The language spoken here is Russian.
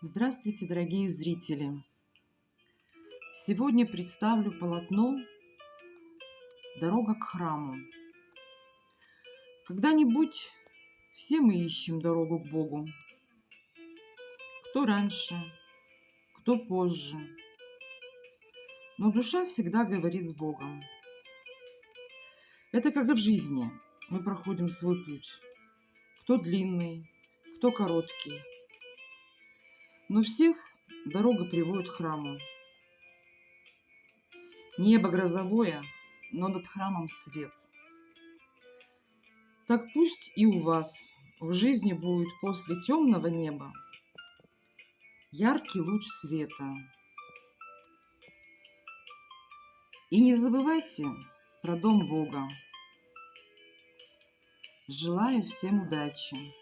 Здравствуйте, дорогие зрители! Сегодня представлю полотно «Дорога к храму». Когда-нибудь все мы ищем дорогу к Богу. Кто раньше, кто позже. Но душа всегда говорит с Богом. Это как и в жизни. Мы проходим свой путь. Кто длинный, кто короткий. Но всех дорога приводит к храму. Небо грозовое, но над храмом свет. Так пусть и у вас в жизни будет после темного неба яркий луч света. И не забывайте про дом Бога. Желаю всем удачи!